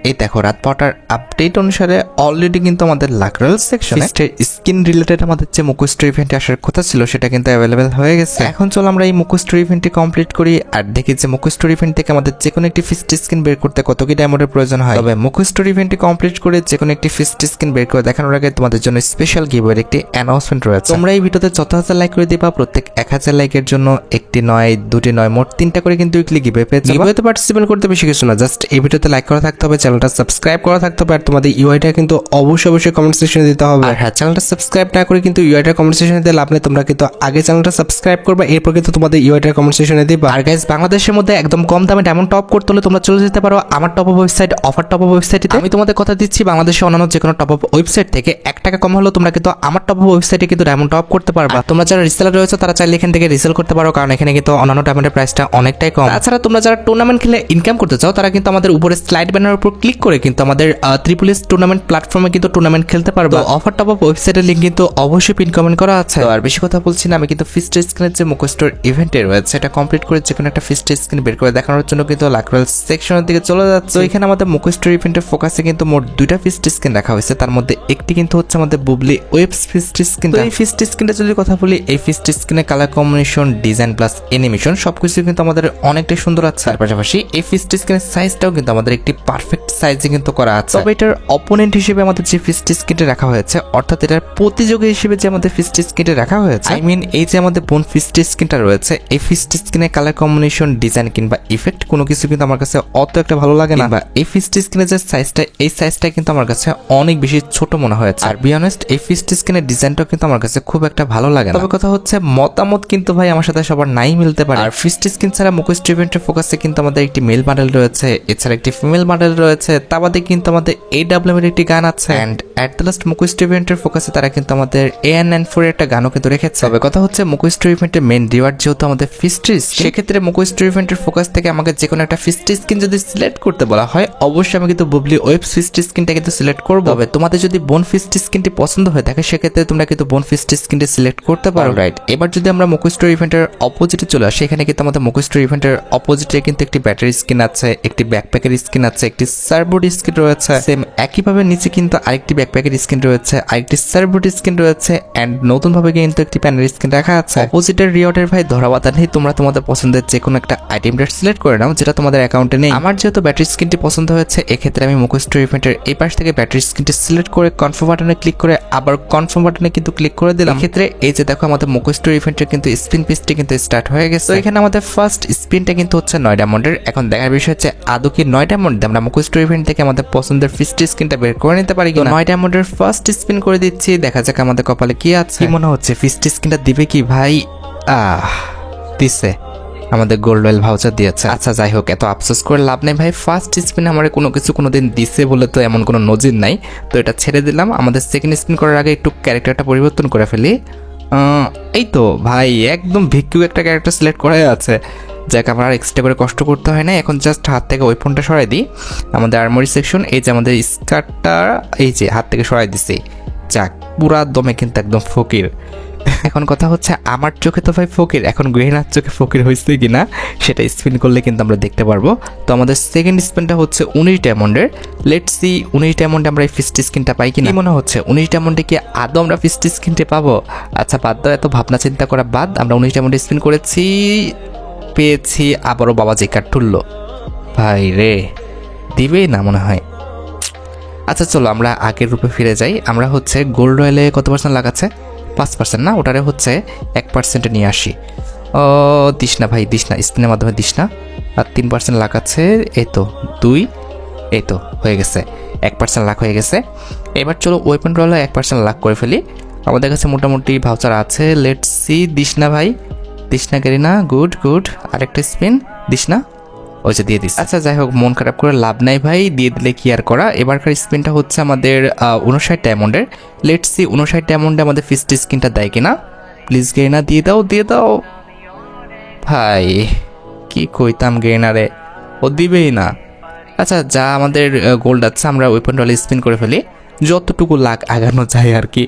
এই দেখো রাত 12টার আপডেট অনুসারে অলরেডি কিন্তু আমাদের লাকরাল সেকশনে স্কিন রিলেটেড আমাদের যে মুখোশটোর ইভেন্টে আসার কথা ছিল সেটা কিন্তু অ্যাভেলেবেল হয়ে গেছে। এখন চলো আমরা এই মুখোশটোর ইভেন্টটি কমপ্লিট করি আর দেখি যে মুখোশটোর ইভেন্ট থেকে আমাদের যে কোনো একটি ফিস্ট স্কিন বের করতে কত কি ডায়মন্ডের প্রয়োজন হয়। তবে মুখোশটোর ইভেন্টটি কমপ্লিট করে যে কোনো একটি ফিস্ট স্কিন বের করে দেখানোর আগে তোমাদের জন্য স্পেশাল গিভওয়ের একটি অ্যানাউন্সমেন্ট রয়েছে। তোমরা এই ভিডিওতে যত হাজার লাইক করে দিবা প্রত্যেক 1000 লাইকের জন্য একটি নয় দুটি নয় মোট 3টা করে কিন্তু উইকলি গিভওয়ে পেয়ে যাবে। গিভওয়েতে পার্টিসিপেট করতে বেশি কিছু না, জাস্ট এই ভিডিওতে লাইক করা থাকতে হবে, চ্যানেলটা সাবস্ক্রাইব করা থাকতে হবে আর তোমাদের ইউআইটা কিন্তু অবশ্যই কমেন্ট সেকশনে দিতে হবে। আর হ্যাঁ, চ্যানেলটা সাবস্ক্রাইব না করে কিন্তু ইউআইটা কমেন্ট সেকশনে দিতে লাভ নেই, তোমরা কিন্তু আগে চ্যানেলটা সাবস্ক্রাইব করবে এরপর কিন্তু তোমাদের ইউআইটা কমেন্ট সেকশনে দিবা। আর গাইস, বাংলাদেশের মধ্যে একদম কম দামে ডায়মন্ড টপ করতে হলে তোমরা চলে যেতে পারো আমার top up website offer top up ওয়েবসাইটে। আমি তোমাদের কথা দিচ্ছি বাংলাদেশে অন্যান্য যে কোনো টপ আপ ওয়েবসাইট থেকে 1 টাকা কম হলেও তোমরা কিন্তু আমার টপ আপ ওয়েবসাইটে কিন্তু ডায়মন্ড টপ করতে পারবা। তোমরা যারা রিসেলার রয়েছে তারা চাইলে এখান থেকে রিসেল করতে পারো, কারণ এখানে কিন্তু অন্যান্য ডায়মন্ডের প্রাইসটা অনেকটাই কম। তাছাড়া তোমরা যারা টুর্নামেন্ট খেলে ইনকাম করতে চাও তারা কিন্তু আমাদের উপরে স্লাইড ব্যানারের উপর ক্লিক করে কিন্তু আমাদের ট্রিপল এস টুর্নামেন্ট প্ল্যাটফর্মে কিন্তু টুর্নামেন্ট খেলতে পারবা। অফার টপ আপ ওয়েবসাইটের লিংক কিন্তু অবশ্যই পিন কমেন্ট করা আছে। আর বেশি কথা বলছি না, আমি কিন্তু ফিস্ট স্ক্রিনের যে মুখোশটোর ইভেন্টে রয়েছে এটা কমপ্লিট করে যে কোনো একটা ফিস্ট স্ক্রিন বের করে দেখানোর জন্য কিন্তু লাকরাল সেকশনের দিকে চলে যাচ্ছে। তো এখানে আমাদের মুখোশটোর ইভেন্টের ফোকাসে কিন্তু মোট 2টা ফিস্ট স্ক্রিন রাখা হয়েছে, তার মধ্যে একটি কিন্তু হচ্ছে আমাদের বুবলি ওয়েবস ফিস্ট স্ক্রিন। এই ফিস্ট স্ক্রিনটা যদি কথা বলি, এই ফিস্ট স্ক্রিনের colour combination, design plus animation সবকিছু কিন্তু আমাদের অনেকটাই সুন্দর আছে। তার পাশাপাশি এই ফিস্ট স্ক্রিনের সাইজটাও কিন্তু আমাদের একটি পারফেক্ট সাইজে কিন্তু করা আছে। তবে এটার অপোনেন্ট হিসেবে আমাদের যে ফিস্ট স্ক্রিনটা রাখা হয়েছে, অর্থাৎ এটার প্রতিযোগী হিসেবে যে আমাদের ফিস্ট স্ক্রিনটা রাখা হয়েছে, আই মিন এই যে আমাদের বোন ফিস্ট স্ক্রিনটা রয়েছে, এই ফিস্ট স্ক্রিনের কালার কম্বিনেশন, ডিজাইন কিংবা ইফেক্ট কোনো কিছু কিন্তু আমার কাছে অত একটা ভালো লাগে না। বা এই ফিস্ট স্ক্রিনের যে সাইজটা, এই সাইজটা কিন্তু আমার কাছে অনেক বেশি ছোট মনে হয়েছে। আর বি অনেস্ট, এই ফিস্ট স্ক্রিনের ডিজাইনটাও কিন্তু আমার কাছে খুব একটা ভালো লাগে না। তবে কথা হচ্ছে মতামত কিন্তু ভাই আমার সাথে সবার নাই মিলতে পারে। আর ফিস্ট স্ক্রিন ছাড়া মুখোশ ইভেন্টের ফোকাসে কিন্তু আমাদের একটি মেল বান্ডেল রয়েছে, এছাড়া একটি ফিমেল বান্ডেল রয়েছে, তা বাদে কিন্তু আমাদের AWM এর একটি গান আছে। এন্ড এট দ্য লাস্ট মুখোশ ইভেন্টের ফোকাসে তারা কিন্তু আমাদের AN94 এর একটা গানও কিন্তু রেখেছে। তবে কথা হচ্ছে মুখোশ ইভেন্টের মেন রিওয়ার্ড যেহেতু আমাদের ফিস্ট, সেক্ষেত্রে মুখোশ ইভেন্টের ফোকাস থেকে আমাকে যে কোনো একটা ফিস্ট স্কিন যদি সিলেক্ট করতে বলা হয়, অবশ্যই আমি কিন্তু বুবলি ওয়েব ফিস্ট স্কিনটা কিন্তু সিলেক্ট করবো। তবে তোমাদের যদি বোন ফিস্ট স্কিনটি পছন্দ হয়ে থাকে সেক্ষেত্রে তোমরা কিন্তু বোন ফিস্ট স্কিনটি সিলেক্ট করতে পারো, রাইট? এবার যদি আমরা মুখোশ ইভেন্টের অপোজিটে চলে আসি, এখানে কিন্তু আমাদের মুখোশ ইভেন্টের অপোজিটে কিন্তু একটি ব্যাটারি স্কিন আছে, একটি ব্যাকপ্যাকের স্কিন আছে, একটি সার্ভবোর্ড স্কিন রয়েছে। সেম একইভাবে নিচে কিন্তু আরেকটি ব্যাকপ্যাকের স্কিন রয়েছে, আরেকটি সার্ভবোর্ড স্কিন রয়েছে, এন্ড নতুন ভাবে কিন্তু একটি প্যানেল স্কিন রাখা আছে। অপোজিটের রিওয়ার্ডের ভাই ধরাবাতা নেই, তোমরা তোমাদের পছন্দের যে কোনো একটা আইটেম সিলেক্ট করে নাও যেটা তোমাদের অ্যাকাউন্টে নেই। আমার যেহেতু ব্যাটারি স্কিনটি পছন্দ হয়েছে, এক্ষেত্রে আমি মুখোশ ইভেন্টের এই পাশ থেকে ব্যাটারি স্কিনটি সিলেক্ট করে কনফার্ম বাটনে ক্লিক করে আবার কনফার্ম বাটনে কিন্তু ক্লিক করে দিলাম। এক্ষেত্রে এই যে দেখো আমাদের মুখোশ ইভেন্টের কিন্তু স্পিন পিসটি কিন্তু স্টার্ট হয়ে গেছে। তো এখানে আমাদের ফার্স্ট স্পিনটা কিন্তু হচ্ছে 9 ডায়মন্ডের। এখন দেখার বিষয় হচ্ছে আদৌ কি 9 ডায়মন্ড আমরা মুখোশ ইভেন্ট থেকে আমাদের পছন্দের ফিস্ট স্কিনটা বের করে নিতে পারি কিনা। 9 ডায়মন্ডের ফার্স্ট স্পিন করে দিচ্ছি, দেখা যাক আমাদের কপালে কি আছে। কি মনে হচ্ছে ফিস্ট স্কিনটা দিবে কি ভাই? দিছে, আমাদের গোল্ড রয়্যাল ভাউচার দিয়েছে। আচ্ছা যাই হোক, এত আফসোস করে লাভ নেই ভাই, ফার্স্ট স্পিন আমার কোনো কিছু কোনোদিন দিছে বলে তো এমন কোনো নজির নাই, তো এটা ছেড়ে দিলাম। আমাদের সেকেন্ড স্পিন করার আগে একটু ক্যারেক্টারটা পরিবর্তন করে ফেলি। এই তো ভাই একদম ভিক্ষু একটা ক্যারেক্টার সিলেক্ট করা আছে, যাকে আমার আর এক্সট্রা করে কষ্ট করতে হয় না। এখন জাস্ট হাত থেকে ওই ফোনটা সরাই দিই, আমাদের আর্মারি সেকশন, এই যে আমাদের স্কার্টটা এই যে হাত থেকে সরাই দিছি, যাক পুরা দমে কিন্তু একদম ফকির। এখন কথা হচ্ছে আমার চোখে তো ভাই ফকির, এখন গৃহিণার চোখে ফকির হয়েছে কিনা সেটা স্পিন করলে কিন্তু আমরা দেখতে পারবো। তো আমাদের সেকেন্ড স্পিনটা হচ্ছে 19 ডায়মন্ডের। লেটস সি 19 ডায়মন্ডে আমরা এই ফিস্ট স্কিনটা পাই কিনা। মনে হচ্ছে 19 ডায়মন্ডে কি আদৌ আমরা ফিস্ট স্কিনটা পাবো? আচ্ছা বাদ দাও, এত ভাবনা চিন্তা করা বাদ, আমরা 19 ডায়মন্ডে স্পিন করেছি, পেয়েছি আবারও বাবা যে কাঠ ঠুললো। ভাই রে, দিবেই না মনে হয়। আচ্ছা চলো আমরা আগের রূপে ফিরে যাই। আমরা হচ্ছে গোল্ড রয়্যালে কত পার্সেন্ট লাগাচ্ছে? 5% না, ওটারে হচ্ছে 1% নিয়ে আসি। দিস না ভাই, দিস না, স্পিনের মাধ্যমে দিস না। আর 3% লাগাচ্ছে, এই তো 2, এই তো হয়ে গেছে 1% লাখ হয়ে গেছে। এবার চলো ওয়েপন রয়্যালে 1% লাখ করে ফেলি। আমাদের কাছে মোটামুটি ভাউচার আছে, লেটস সি। দিস না ভাই, দিস না গেরিনা, গুড গুড। আরেকটা স্পিন, দিস না, ওই যে দিয়ে দিস। আচ্ছা যাই হোক, মন খারাপ করে লাভ নাই ভাই, দিয়ে দিলে কি আর করা। এবারকার স্পিনটা হচ্ছে আমাদের 59 ডায়মন্ডের। লেটস সি 59 ডায়মন্ডে আমাদের ফিস্ট স্কিনটা দেয় কিনা। প্লিজ গেরিনা দিয়ে দাও, দিয়ে দাও ভাই, কি কইতাম গেরিনারে, ও দিবেই না। আচ্ছা যা আমাদের গোল্ড আছে আমরা ওয়েপন রয়্যালে স্পিন করে ফেলি। যতটুকু লাখ আগানো যায় আর কি।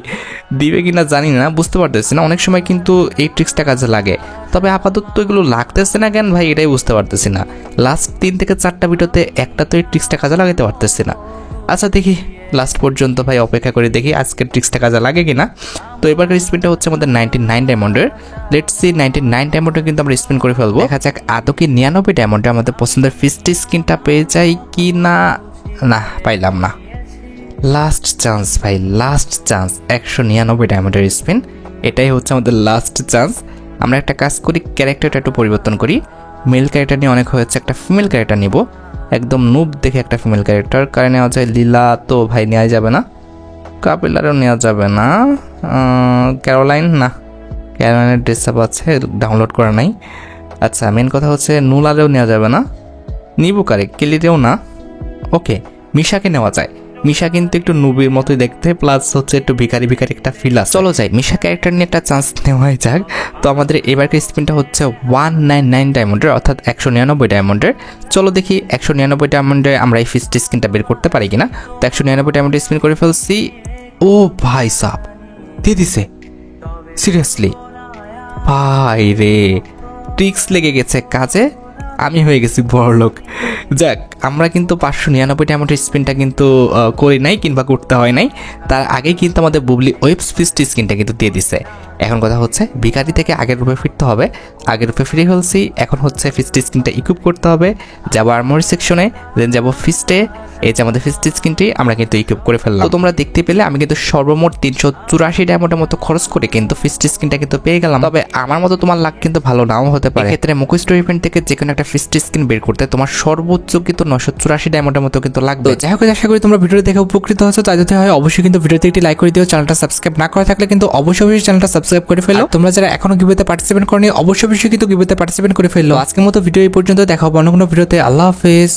দিবে কিনা জানি না, বুঝতে পারতেছি না। অনেক সময় কিন্তু এই ট্রিক্সটা কাজে লাগে, তবে আপাতত এগুলো লাগতেছে না কেন ভাই এটাই বুঝতে পারতেছি না। লাস্ট 3 থেকে 4টা ভিডিওতে একটা তো এই ট্রিক্সটা কাজে লাগাতে পারতেছি না। আচ্ছা দেখি লাস্ট পর্যন্ত ভাই অপেক্ষা করে দেখি আজকের ট্রিক্সটা কাজে লাগে কিনা। তো এবারকার স্পিনটা হচ্ছে আমাদের 99 ডায়মন্ডের। লেটস সি 99 ডায়মন্ডে কিন্তু আমরা স্পিন করে ফেলবো। দেখা যাক আদৌ কি 99 ডায়মন্ডে আমাদের পছন্দের ফিস্টি স্কিনটা পেয়ে যাই কি না। না, পাইলাম না। লাস্ট চান্স ভাই, লাস্ট চান্স। 199 ডায়মন্ডের স্পিন, এটাই হচ্ছে আমাদের লাস্ট চান্স। আমরা একটা কাজ করি, ক্যারেক্টারটা একটু পরিবর্তন করি। মেল ক্যারেক্টার নিয়ে অনেক হয়েছে, একটা ফিমেল ক্যারেক্টার নিব। একদম নুব দেখে একটা ফিমেল ক্যারেক্টার। কারে নেওয়া যায়? লীলা তো ভাই নেওয়া যাবে না, কাপিলারও নেওয়া যাবে না, ক্যারোলাইন না, ক্যারোলাইনের ড্রেস আপ আছে, ডাউনলোড করা নাই। আচ্ছা মেন কথা হচ্ছে নুলারেও নেওয়া যাবে না, নিবো কারে, কেলিরেও না। ওকে, মিশাকে নেওয়া যায়। মিশা কিন্তু একটু নুবির মতোই দেখতে, প্লাস হচ্ছে একটু ভিখারি ভিখারি একটা ফিল আছে। চলো যাই, মিশা ক্যারেক্টার নিয়ে একটা চান্স নেওয়াই যাক। তো আমাদের এবারকার স্পিনটা হচ্ছে 199 ডায়মন্ডের, অর্থাৎ 199 ডায়মন্ডের। চলো দেখি 199 ডায়মন্ডে আমরা এই ফিস্ট স্কিনটা বের করতে পারি কিনা। তো 199 ডায়মন্ডে স্পিন করে ফেলছি। ও ভাই সাব, দিয়ে দিছে সিরিয়াসলি ভাই রে, ট্রিক্স লেগে গেছে কাজে, আমি হয়ে গেছি বড়লোক। যাক, আমরা কিন্তু 599 ডায়মন্ডের স্পিনটা কিন্তু করি নাই, কিংবা করতে হয় নাই। তার আগেই কিন্তু আমাদের বুবলি ওয়েবস ফিস্ট স্কিনটা কিন্তু দিয়ে দিছে। এখন কথা হচ্ছে ভিখারি থেকে আগের রূপে ফিরতে হবে। আগের রূপে ফিরে ফেলছি, এখন হচ্ছে ফিস্ট স্কিনটা ইকুইপ করতে হবে। যাবো আর্মোরি সেকশনে, দেন যাবো ফিস্টে। এই যে আমাদের ফিস্ট স্কিনটি আমরা কিন্তু ইকুইপ করে ফেললাম। তো তোমরা দেখতে পেলে আমি কিন্তু সর্বমোট 384 ডায়মন্ডের মতো খরচ করে কিন্তু ফিস্ট স্কিনটা কিন্তু পেয়ে গেলাম। তবে আমার মতো তোমার লাক কিন্তু ভালো নাও হতে পারে। এক্ষেত্রে মুখোশ ইভেন্ট থেকে যে কোনো একটা ফিস্ট স্কিন বের করতে তোমার সর্বোচ্চ কিন্তু 984 ডায়মন্ডের মতো কিন্তু লাগবে। যাই হোক, আশা করি তোমরা ভিডিও দেখে উপকৃত হচ্ছো। তাই যদি হয় অবশ্যই কিন্তু ভিডিওতে একটি লাইক করে দিও। চ্যানেলটা সাবস্ক্রাইব না করা থাকলে কিন্তু অবশ্যই চ্যানেলটা সাবস্ক্রাইব করে ফেলো। তোমরা যারা এখনো গিভওয়েতে পার্টিসিপেট করনি অবশ্যই কিন্তু গিভওয়েতে পার্টিসিপেট করে ফেললো। আজকের মতো ভিডিও এই পর্যন্ত, দেখা হবে অন্য কোনো ভিডিওতে। আল্লাহ হাফেজ।